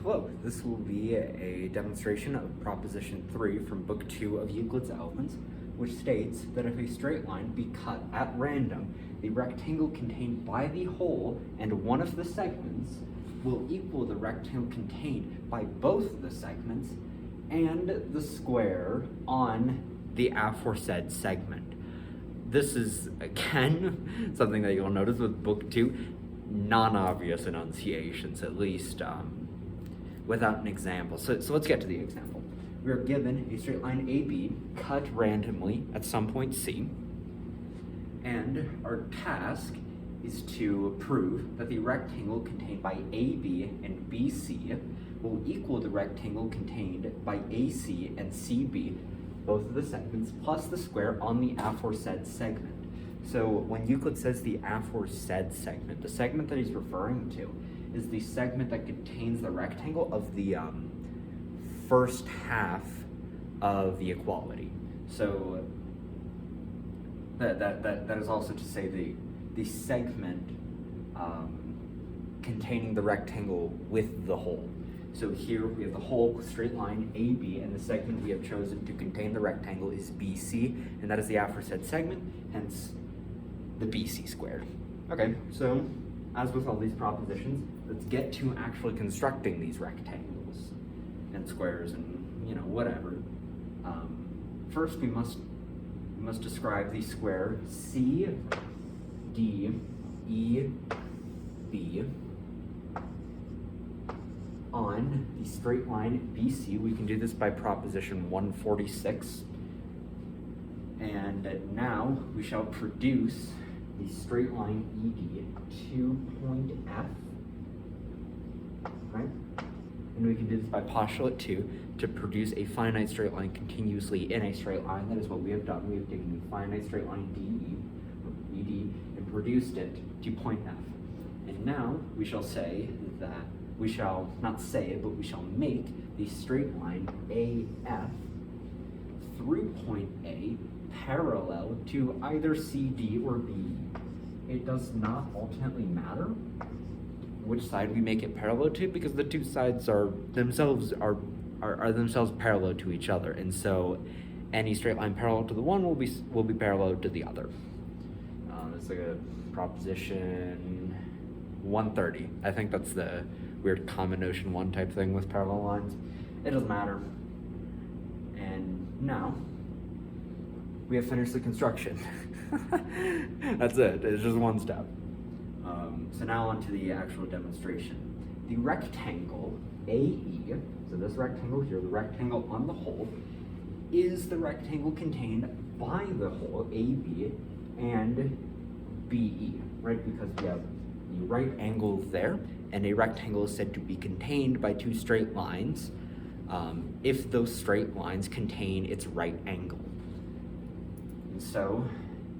Hello, this will be a demonstration of Proposition 3 from Book 2 of Euclid's Elements, which states that if a straight line be cut at random, the rectangle contained by the whole and one of the segments will equal the rectangle contained by both the segments and the square on the aforesaid segment. This is, again, something that you'll notice with Book 2, non-obvious enunciations, at least without an example. So let's get to the example. We are given a straight line AB cut randomly at some point C, and our task is to prove that the rectangle contained by AB and BC will equal the rectangle contained by AC and CB, both of the segments, plus the square on the aforesaid segment. So when Euclid says the aforesaid segment, the segment that he's referring to is the segment that contains the rectangle of the first half of the equality. So that is also to say the segment containing the rectangle with the whole. So here we have the whole straight line AB, and the segment we have chosen to contain the rectangle is BC, and that is the aforesaid segment, hence the BC squared. Okay, so as with all these propositions, let's get to actually constructing these rectangles and squares and, you know, whatever. First, we must describe the square CDEB on the straight line BC. We can do this by proposition 146. And now we shall produce the straight line ED to point F, right? And we can do this by postulate 2 to produce a finite straight line continuously in a straight line. That is what we have done. We have taken the finite straight line ED and produced it to point F. And now we shall say that, we shall not say it, but we shall make the straight line AF through point A parallel to either CD or BE. It does not ultimately matter which side we make it parallel to, because the two sides are themselves parallel to each other, and so any straight line parallel to the one will be parallel to the other. It's like a proposition 130. I think that's the weird common notion 1 type thing with parallel lines. It doesn't matter. And now we have finished the construction. That's it. It's just one step. So now on to the actual demonstration. The rectangle AE, so this rectangle here, the rectangle on the whole, is the rectangle contained by the whole AB and BE, right? Because we have the right angle there, and a rectangle is said to be contained by two straight lines if those straight lines contain its right angle. And so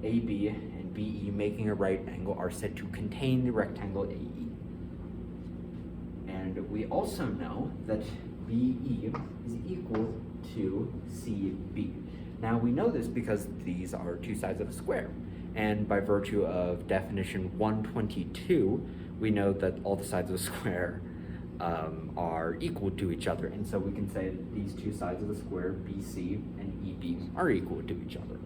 AB and BE making a right angle are said to contain the rectangle AE. And we also know that BE is equal to CB. Now we know this because these are two sides of a square. And by virtue of definition 122, we know that all the sides of a square are equal to each other. And so we can say that these two sides of the square, BC and EB, are equal to each other.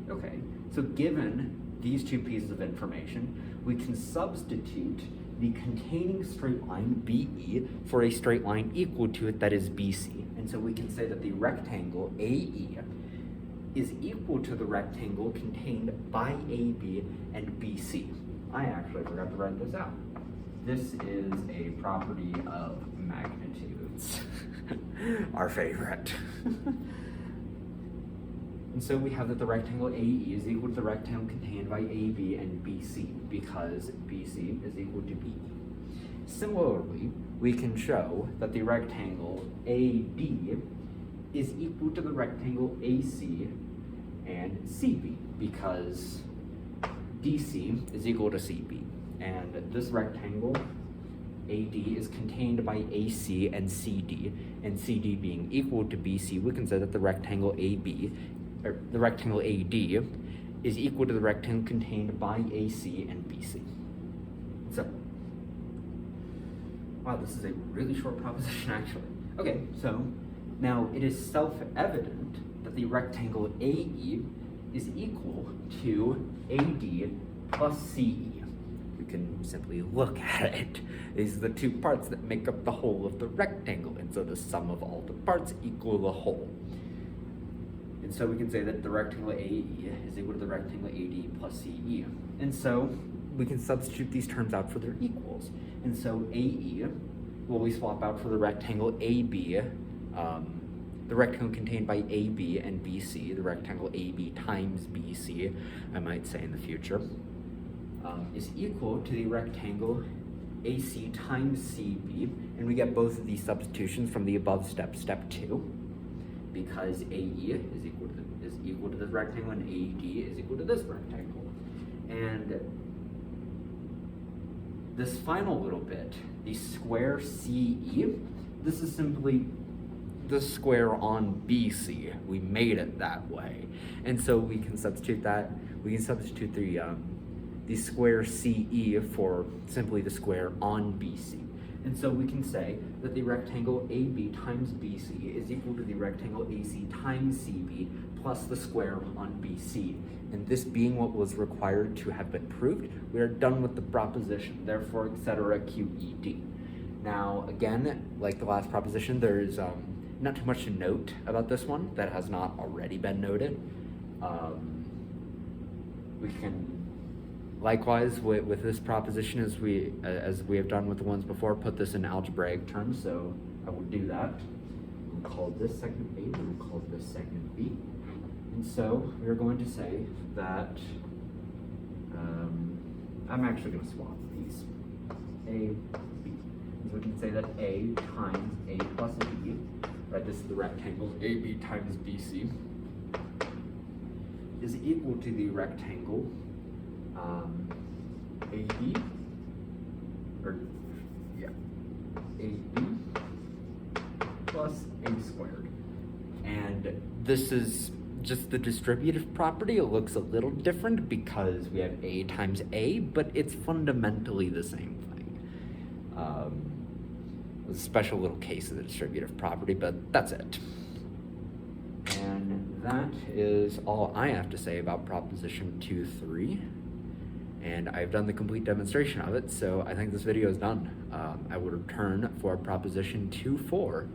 Okay, so given these two pieces of information, we can substitute the containing straight line BE for a straight line equal to it, that is BC. And so we can say that the rectangle AE is equal to the rectangle contained by AB and BC. I actually forgot to write this out. This is a property of magnitudes. Our favorite. And so we have that the rectangle AE is equal to the rectangle contained by AB and BC, because BC is equal to BE. Similarly, we can show that the rectangle AD is equal to the rectangle AC and CB, because DC is equal to CB. And this rectangle AD is contained by AC and CD, and CD being equal to BC, we can say that the rectangle AD is equal to the rectangle contained by AC and BC. So Wow, this is a really short proposition, actually. Okay, so now it is self-evident that the rectangle AE is equal to AD plus CE. We can simply look at it. These are the two parts that make up the whole of the rectangle, and so the sum of all the parts equal the whole. And so we can say that the rectangle AE is equal to the rectangle AD plus CE. And so we can substitute these terms out for their equals. And so AE, well, we swap out for the rectangle AB, the rectangle contained by AB and BC, the rectangle AB times BC, I might say in the future, is equal to the rectangle AC times CB, and we get both of these substitutions from the above step, step 2, because AE is equal to this rectangle and AD is equal to this rectangle. And this final little bit, the square CE, this is simply the square on BC. We made it that way. And so we can substitute that, we can substitute the square CE for simply the square on BC. And so we can say that the rectangle AB times BC is equal to the rectangle AC times CB plus the square on BC. And this being what was required to have been proved, we are done with the proposition, therefore, etc. QED. Now, again, like the last proposition, there's not too much to note about this one that has not already been noted. We can likewise with this proposition, as we have done with the ones before, put this in algebraic terms. So I will do that. We'll call this segment A, and we'll call this segment B. And so we're going to say that I'm actually going to swap these. A, B. So we can say that A times A plus B, right? This is the rectangle AB times BC, is equal to the rectangle AB, AB plus A squared. And this is just the distributive property. It looks a little different because we have A times A, but it's fundamentally the same thing. It's a special little case of the distributive property, but that's it. And that is all I have to say about proposition 2.3. And I've done the complete demonstration of it, so I think this video is done. I will return for proposition 2.4